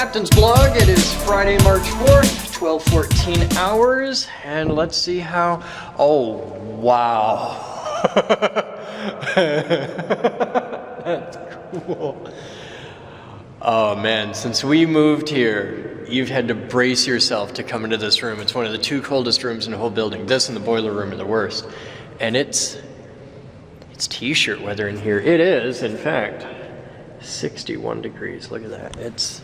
Captain's Blog. It is Friday, March 4th, 12:14 hours, and let's see how, oh, wow. That's cool. Oh man, since we moved here, you've had to brace yourself to come into this room. It's one of the two coldest rooms in the whole building. This and the boiler room are the worst. And it's t-shirt weather in here. It is, in fact, 61 degrees. Look at that. It's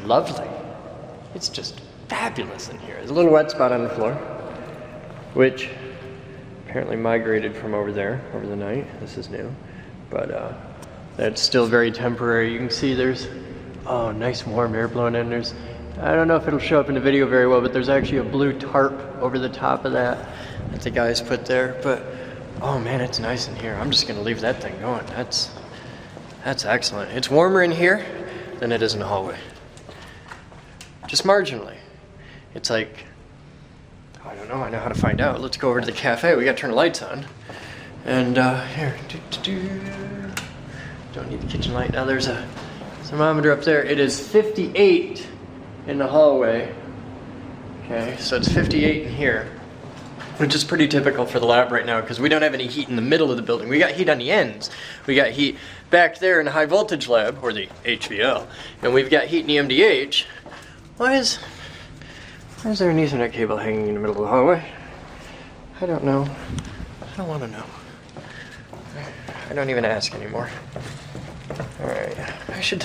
lovely. It's just fabulous in here. There's a little wet spot on the floor, which apparently migrated from over there over the night. This is new, but that's still very temporary. You can see there's, oh, nice warm air blowing in. There's, I don't know if it'll show up in the video very well, but there's actually a blue tarp over the top of that the guys put there. But oh man, it's nice in here. I'm just gonna leave that thing going. That's excellent. It's warmer in here than it is in the hallway. Just marginally. It's like, I don't know, I know how to find out. Let's go over to the cafe. We gotta turn the lights on. And here, don't need the kitchen light. Now there's a thermometer up there. It is 58 in the hallway. Okay, so it's 58 in here, which is pretty typical for the lab right now because we don't have any heat in the middle of the building. We got heat on the ends. We got heat back there in the high voltage lab, or the HVL, and we've got heat in the MDH. Why is there an Ethernet cable hanging in the middle of the hallway? I don't know. I don't want to know. I don't even ask anymore. Alright, I should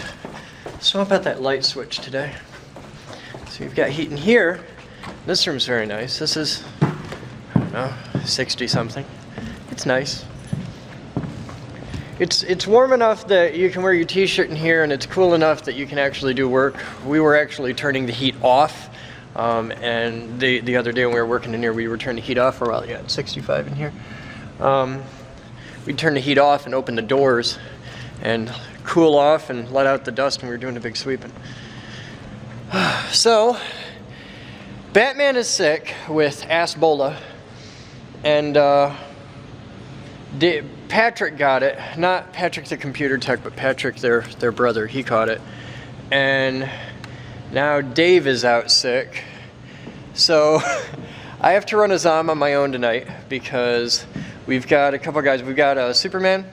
swap out that light switch today. So you've got heat in here. This room's very nice. This is, I don't know, 60 something. It's nice. It's warm enough that you can wear your t-shirt in here, and it's cool enough that you can actually do work. We were actually turning the heat off, and the other day when we were working in here, we were turning the heat off for a while. Yeah, it's 65 in here. We'd turn the heat off and open the doors and cool off and let out the dust when we were doing the big sweeping. So, Batman is sick with Asbola, and Patrick got it. Not Patrick the computer tech, but Patrick, their brother. He caught it. And now Dave is out sick. So I have to run a ZOM on my own tonight because we've got a couple guys. We've got Superman,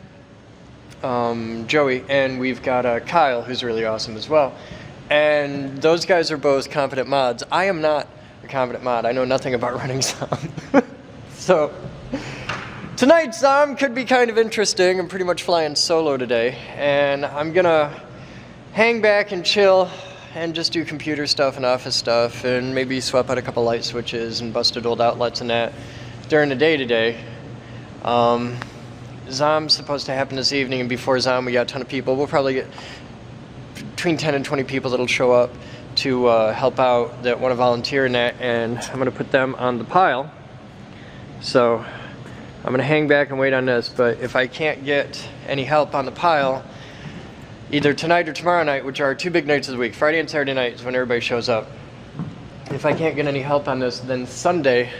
Joey, and we've got Kyle, who's really awesome as well. And those guys are both competent mods. I am not a competent mod. I know nothing about running ZOM. So tonight's ZOM could be kind of interesting. I'm pretty much flying solo today, and I'm gonna hang back and chill and just do computer stuff and office stuff and maybe swap out a couple light switches and busted old outlets and that during the day today. ZOM's supposed to happen this evening, and before ZOM we got a ton of people. We'll probably get between 10 and 20 people that'll show up to help out that want to volunteer in that, and I'm going to put them on the pile. So I'm going to hang back and wait on this, but if I can't get any help on the pile, either tonight or tomorrow night, which are our two big nights of the week, Friday and Saturday night is when everybody shows up. If I can't get any help on this, then Sunday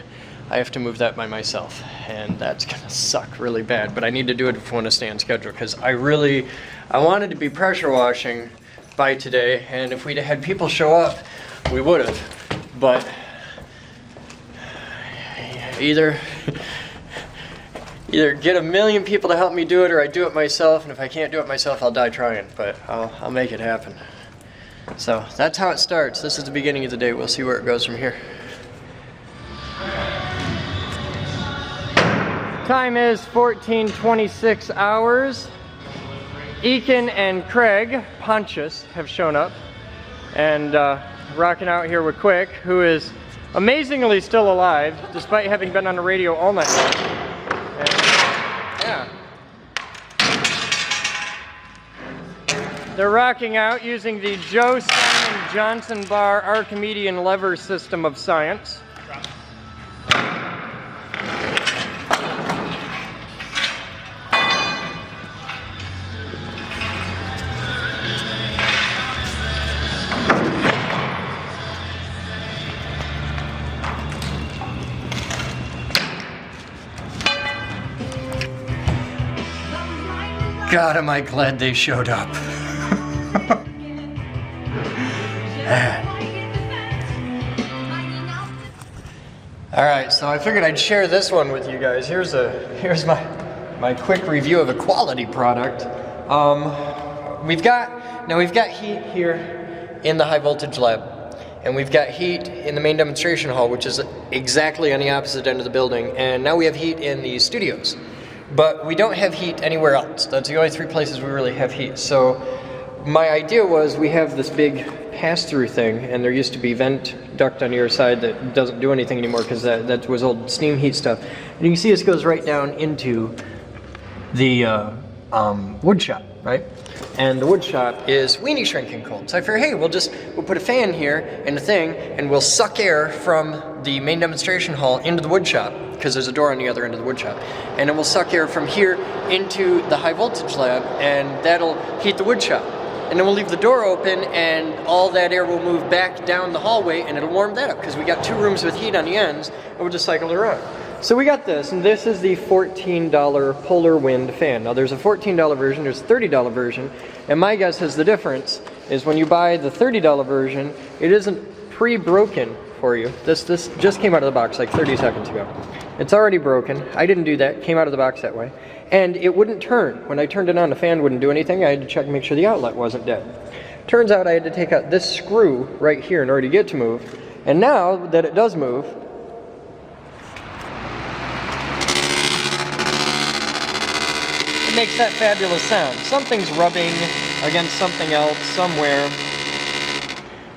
I have to move that by myself, and that's gonna suck really bad, but I need to do it if I want to stay on schedule, because I wanted to be pressure washing by today, and if we'd had people show up, we would have, but either get a million people to help me do it, or I do it myself, and if I can't do it myself, I'll die trying, but I'll make it happen. So that's how it starts. This is the beginning of the day. We'll see where it goes from here. Time is 14:26 hours. Eakin and Craig Pontius have shown up and rocking out here with Quick, who is amazingly still alive despite having been on the radio all night. And, yeah. They're rocking out using the Joe Simon Johnson Bar Archimedean lever system of science. God, am I glad they showed up. All right, so I figured I'd share this one with you guys. Here's my quick review of a quality product. We've got heat here in the high voltage lab, and we've got heat in the main demonstration hall, which is exactly on the opposite end of the building, and now we have heat in the studios. But we don't have heat anywhere else. That's the only three places we really have heat. So my idea was we have this big pass-through thing, and there used to be vent duct on your side that doesn't do anything anymore because that was old steam heat stuff. And you can see this goes right down into the wood shop, right? And the wood shop is weenie shrinking cold. So I figured, hey, we'll put a fan here and a thing, and we'll suck air from the main demonstration hall into the wood shop, because there's a door on the other end of the wood shop. And it will suck air from here into the high voltage lab, and that'll heat the wood shop. And then we'll leave the door open, and all that air will move back down the hallway, and it'll warm that up, because we got two rooms with heat on the ends, and we'll just cycle it around. So we got this, and this is the $14 Polar Wind fan. Now there's a $14 version, there's a $30 version, and my guess is the difference is when you buy the $30 version, it isn't pre-broken for you. This just came out of the box like 30 seconds ago. It's already broken. I didn't do that, came out of the box that way. And it wouldn't turn. When I turned it on, the fan wouldn't do anything. I had to check and make sure the outlet wasn't dead. Turns out I had to take out this screw right here in order to get it to move. And now that it does move, it makes that fabulous sound. Something's rubbing against something else somewhere.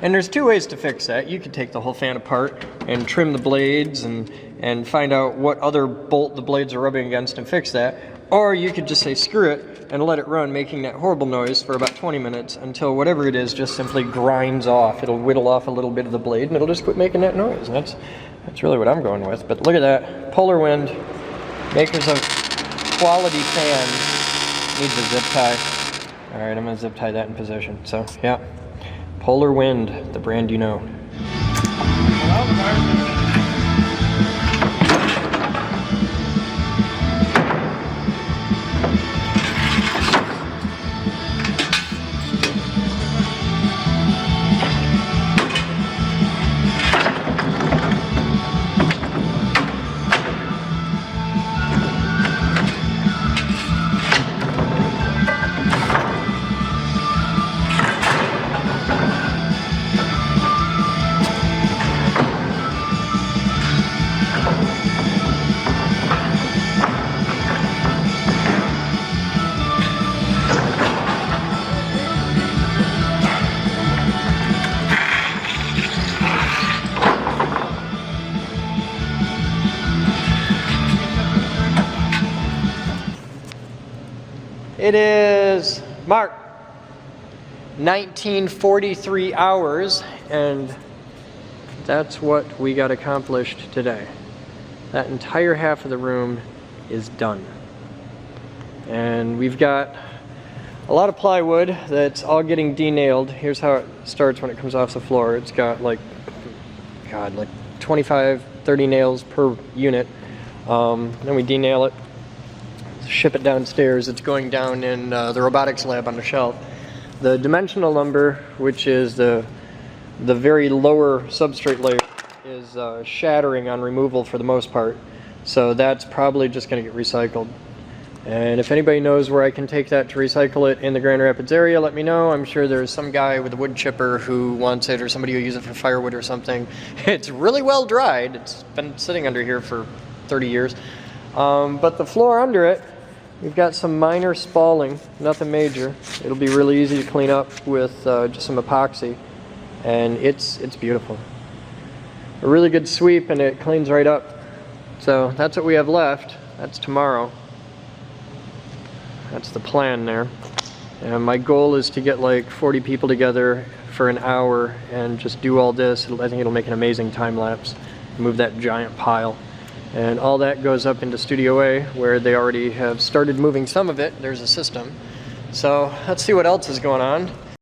And there's two ways to fix that. You could take the whole fan apart and trim the blades and find out what other bolt the blades are rubbing against and fix that. Or you could just say screw it and let it run, making that horrible noise for about 20 minutes until whatever it is just simply grinds off. It'll whittle off a little bit of the blade and it'll just quit making that noise. And that's really what I'm going with. But look at that. Polar Wind, makers of quality fans, needs a zip tie. All right, I'm gonna zip tie that in position. So yeah, Polar Wind, the brand you know. It is, Mark, 1943 hours, and that's what we got accomplished today. That entire half of the room is done. And we've got a lot of plywood that's all getting denailed. Here's how it starts when it comes off the floor. It's got like 25, 30 nails per unit. Then we denail it, ship it downstairs. It's going down in the robotics lab on the shelf. The dimensional lumber, which is the very lower substrate layer, is shattering on removal for the most part. So that's probably just going to get recycled. And if anybody knows where I can take that to recycle it in the Grand Rapids area, let me know. I'm sure there's some guy with a wood chipper who wants it, or somebody who uses it for firewood or something. It's really well dried. It's been sitting under here for 30 years. But the floor under it, we've got some minor spalling, nothing major. It'll be really easy to clean up with just some epoxy, and it's beautiful. A really good sweep, and it cleans right up. So that's what we have left. That's tomorrow. That's the plan there. And my goal is to get like 40 people together for an hour and just do all this. I think it'll make an amazing time lapse. Move that giant pile. And all that goes up into Studio A, where they already have started moving some of it. There's a system. So let's see what else is going on.